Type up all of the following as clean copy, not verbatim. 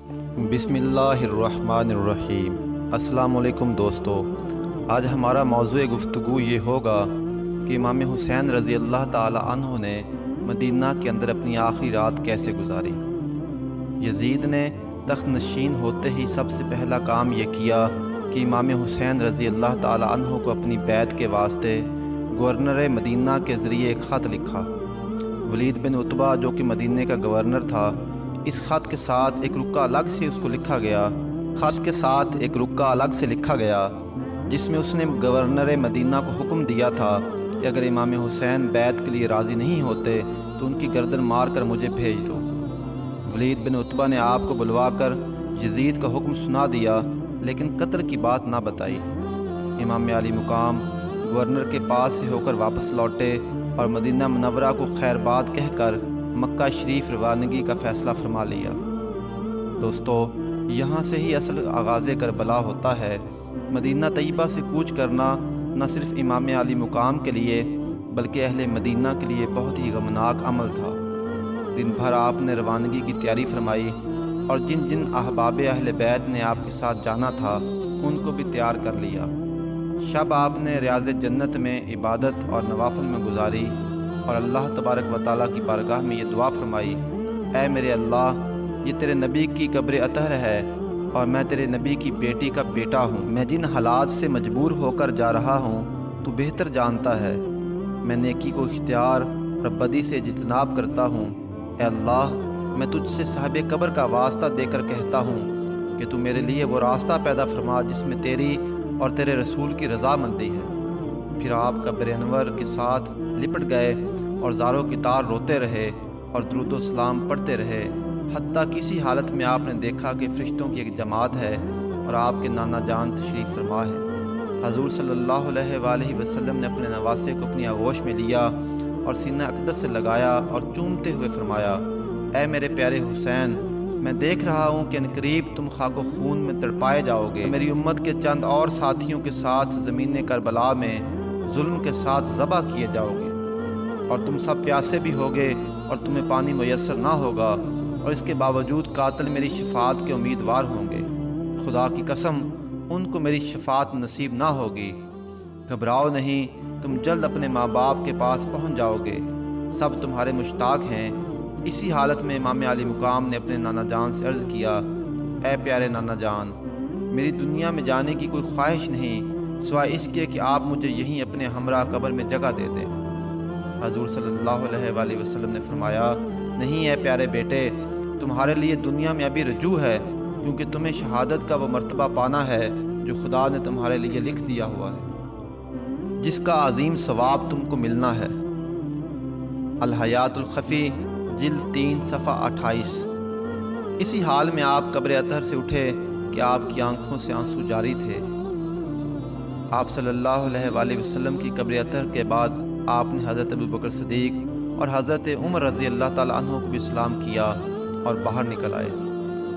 بسم اللہ الرحمن الرحیم۔ السلام علیکم دوستو، آج ہمارا موضوع گفتگو یہ ہوگا کہ امام حسین رضی اللہ تعالی عنہ نے مدینہ کے اندر اپنی آخری رات کیسے گزاری۔ یزید نے تخت نشین ہوتے ہی سب سے پہلا کام یہ کیا کہ امام حسین رضی اللہ تعالی عنہ کو اپنی بیعت کے واسطے گورنر مدینہ کے ذریعے ایک خط لکھا۔ ولید بن عتبہ جو کہ مدینہ کا گورنر تھا، اس خط کے ساتھ ایک رکا الگ سے اس کو لکھا گیا جس میں اس نے گورنر مدینہ کو حکم دیا تھا کہ اگر امام حسین بیعت کے لیے راضی نہیں ہوتے تو ان کی گردن مار کر مجھے بھیج دو۔ ولید بن عتبہ نے آپ کو بلوا کر یزید کا حکم سنا دیا، لیکن قتل کی بات نہ بتائی۔ امام علی مقام گورنر کے پاس سے ہو کر واپس لوٹے اور مدینہ منورہ کو خیر بات کہہ کر مکہ شریف روانگی کا فیصلہ فرما لیا۔ دوستو، یہاں سے ہی اصل آغاز کربلا ہوتا ہے۔ مدینہ طیبہ سے کوچ کرنا نہ صرف امام علی مقام کے لیے بلکہ اہل مدینہ کے لیے بہت ہی غمناک عمل تھا۔ دن بھر آپ نے روانگی کی تیاری فرمائی اور جن جن احباب اہل بیت نے آپ کے ساتھ جانا تھا ان کو بھی تیار کر لیا۔ شب آپ نے ریاض جنت میں عبادت اور نوافل میں گزاری اور اللہ تبارک و تعالیٰ کی بارگاہ میں یہ دعا فرمائی، اے میرے اللہ، یہ تیرے نبی کی قبر اطہر ہے اور میں تیرے نبی کی بیٹی کا بیٹا ہوں۔ میں جن حالات سے مجبور ہو کر جا رہا ہوں تو بہتر جانتا ہے۔ میں نیکی کو اختیار اور بدی سے اجتناب کرتا ہوں۔ اے اللہ، میں تجھ سے صاحب قبر کا واسطہ دے کر کہتا ہوں کہ تو میرے لیے وہ راستہ پیدا فرما جس میں تیری اور تیرے رسول کی رضامندی ہے۔ پھر آپ قبر انور کے ساتھ لپٹ گئے اور زاروں کی تار روتے رہے اور درود و سلام پڑھتے رہے، حتیٰ کسی حالت میں آپ نے دیکھا کہ فرشتوں کی ایک جماعت ہے اور آپ کے نانا جان تشریف فرما ہے۔ حضور صلی اللہ علیہ وآلہ وسلم نے اپنے نواسے کو اپنی آغوش میں لیا اور سینہ اقدس سے لگایا اور چومتے ہوئے فرمایا، اے میرے پیارے حسین، میں دیکھ رہا ہوں کہ انقریب تم خاک و خون میں تڑپائے جاؤ گے۔ میری امت کے چند اور ساتھیوں کے ساتھ زمین کربلا میں ظلم کے ساتھ ذبح کیے جاؤ گے اور تم سب پیاسے بھی ہوگے اور تمہیں پانی میسر نہ ہوگا، اور اس کے باوجود قاتل میری شفاعت کے امیدوار ہوں گے۔ خدا کی قسم، ان کو میری شفاعت نصیب نہ ہوگی۔ گھبراؤ نہیں، تم جلد اپنے ماں باپ کے پاس پہنچ جاؤ گے، سب تمہارے مشتاق ہیں۔ اسی حالت میں امام علی مقام نے اپنے نانا جان سے عرض کیا، اے پیارے نانا جان، میری دنیا میں جانے کی کوئی خواہش نہیں سوائے اس کے کہ آپ مجھے یہیں اپنے ہمراہ قبر میں جگہ دے دیں۔ حضور صلی اللہ علیہ وآلہ وسلم نے فرمایا، نہیں اے پیارے بیٹے، تمہارے لیے دنیا میں ابھی رجوع ہے، کیونکہ تمہیں شہادت کا وہ مرتبہ پانا ہے جو خدا نے تمہارے لیے لکھ دیا ہوا ہے، جس کا عظیم ثواب تم کو ملنا ہے۔ الحیات الخفی جلد 3 صفحہ 28۔ اسی حال میں آپ قبر اطہر سے اٹھے کہ آپ کی آنکھوں سے آنسو جاری تھے۔ آپ صلی اللہ علیہ وآلہ وسلم کی قبر اطہر کے بعد آپ نے حضرت ابوبکر صدیق اور حضرت عمر رضی اللہ تعالیٰ عنہ کو بھی سلام کیا اور باہر نکل آئے۔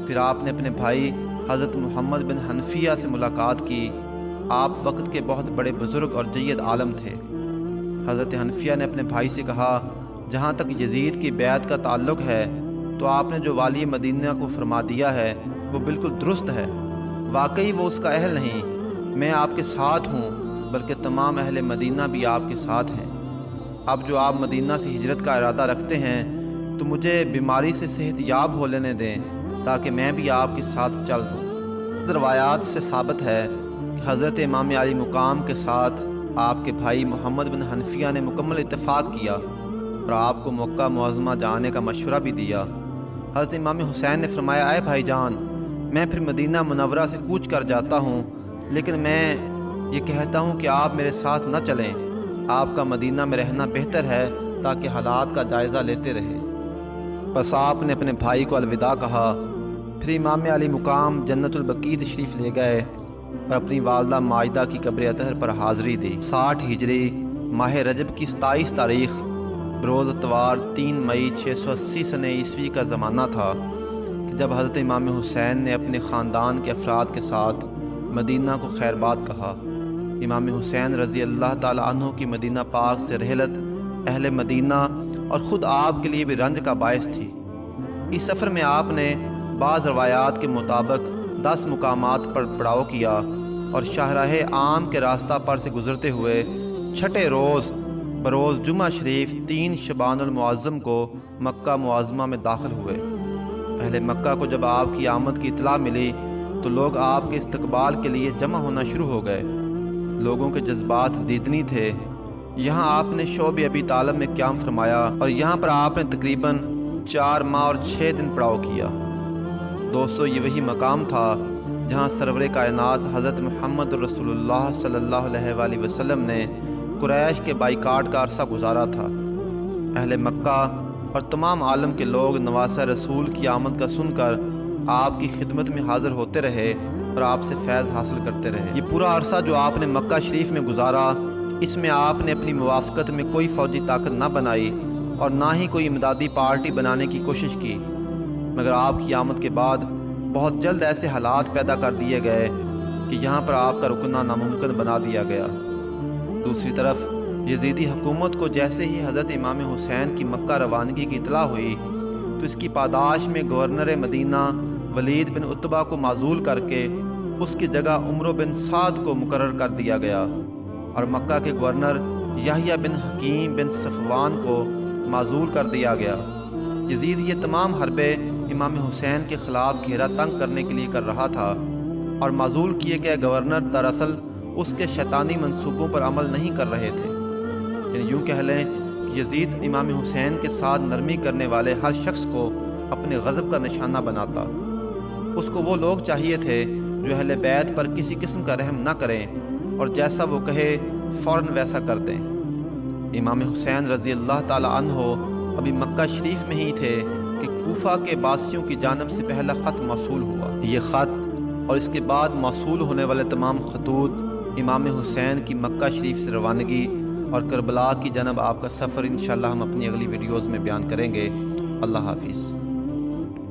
پھر آپ نے اپنے بھائی حضرت محمد بن حنفیہ سے ملاقات کی۔ آپ وقت کے بہت بڑے بزرگ اور جید عالم تھے۔ حضرت حنفیہ نے اپنے بھائی سے کہا، جہاں تک یزید کی بیعت کا تعلق ہے تو آپ نے جو والی مدینہ کو فرما دیا ہے وہ بالکل درست ہے۔ واقعی وہ اس کا اہل نہیں، میں آپ کے ساتھ ہوں، بلکہ تمام اہل مدینہ بھی آپ کے ساتھ ہیں۔ اب جو آپ مدینہ سے ہجرت کا ارادہ رکھتے ہیں تو مجھے بیماری سے صحت یاب ہو لینے دیں تاکہ میں بھی آپ کے ساتھ چل دوں۔ روایات سے ثابت ہے کہ حضرت امام علی مقام کے ساتھ آپ کے بھائی محمد بن حنفیہ نے مکمل اتفاق کیا اور آپ کو مکہ معظمہ جانے کا مشورہ بھی دیا۔ حضرت امام حسین نے فرمایا، اے بھائی جان، میں پھر مدینہ منورہ سے کوچ کر جاتا ہوں، لیکن میں یہ کہتا ہوں کہ آپ میرے ساتھ نہ چلیں۔ آپ کا مدینہ میں رہنا بہتر ہے تاکہ حالات کا جائزہ لیتے رہیں۔ بس آپ نے اپنے بھائی کو الوداع کہا۔ پھر امام علی مقام جنت البقیع تشریف لے گئے اور اپنی والدہ ماجدہ کی قبر اطہر پر حاضری دی۔ 60 ہجری ماہ رجب کی 27 تاریخ بروز اتوار 3 مئی 680 سنہ عیسوی کا زمانہ تھا کہ جب حضرت امام حسین نے اپنے خاندان کے افراد کے ساتھ مدینہ کو خیر بات کہا۔ امام حسین رضی اللہ تعالی عنہ کی مدینہ پاک سے رحلت اہل مدینہ اور خود آپ کے لیے بھی رنج کا باعث تھی۔ اس سفر میں آپ نے بعض روایات کے مطابق 10 مقامات پر پڑاؤ کیا اور شاہراہ عام کے راستہ پر سے گزرتے ہوئے چھٹے روز بروز جمعہ شریف 3 شعبان المعظم کو مکہ معظمہ میں داخل ہوئے۔ اہل مکہ کو جب آپ کی آمد کی اطلاع ملی تو لوگ آپ کے استقبال کے لیے جمع ہونا شروع ہو گئے۔ لوگوں کے جذبات دیدنی تھے۔ یہاں آپ نے شعب ابی طالب میں قیام فرمایا اور یہاں پر آپ نے تقریباً 4 ماہ اور 6 دن پڑاؤ کیا۔ دوستو، یہ وہی مقام تھا جہاں سرور کائنات حضرت محمد رسول اللہ صلی اللہ علیہ وآلہ وسلم نے قریش کے بائیکاٹ کا عرصہ گزارا تھا۔ اہل مکہ اور تمام عالم کے لوگ نواسہ رسول کی آمد کا سن کر آپ کی خدمت میں حاضر ہوتے رہے اور آپ سے فیض حاصل کرتے رہے۔ یہ پورا عرصہ جو آپ نے مکہ شریف میں گزارا، اس میں آپ نے اپنی موافقت میں کوئی فوجی طاقت نہ بنائی اور نہ ہی کوئی امدادی پارٹی بنانے کی کوشش کی، مگر آپ کی آمد کے بعد بہت جلد ایسے حالات پیدا کر دیے گئے کہ یہاں پر آپ کا رکنا ناممکن بنا دیا گیا۔ دوسری طرف یزیدی حکومت کو جیسے ہی حضرت امام حسین کی مکہ روانگی کی اطلاع ہوئی تو اس کی پاداش میں گورنر مدینہ ولید بن عتبہ کو معزول کر کے اس کی جگہ عمرو بن سعد کو مقرر کر دیا گیا اور مکہ کے گورنر یحییٰ بن حکیم بن صفوان کو معزول کر دیا گیا۔ یزید یہ تمام حربے امام حسین کے خلاف گھیرا تنگ کرنے کے لیے کر رہا تھا اور معزول کیے گئے گورنر دراصل اس کے شیطانی منصوبوں پر عمل نہیں کر رہے تھے۔ یعنی یوں کہہ لیں کہ یزید امام حسین کے ساتھ نرمی کرنے والے ہر شخص کو اپنے غضب کا نشانہ بناتا۔ اس کو وہ لوگ چاہیے تھے جو اہل بیت پر کسی قسم کا رحم نہ کریں اور جیسا وہ کہے فوراً ویسا کر دیں۔ امام حسین رضی اللہ تعالیٰ عنہ ابھی مکہ شریف میں ہی تھے کہ کوفہ کے باسیوں کی جانب سے پہلا خط موصول ہوا۔ یہ خط اور اس کے بعد موصول ہونے والے تمام خطوط امام حسین کی مکہ شریف سے روانگی اور کربلا کی جانب آپ کا سفر انشاءاللہ ہم اپنی اگلی ویڈیوز میں بیان کریں گے۔ اللہ حافظ۔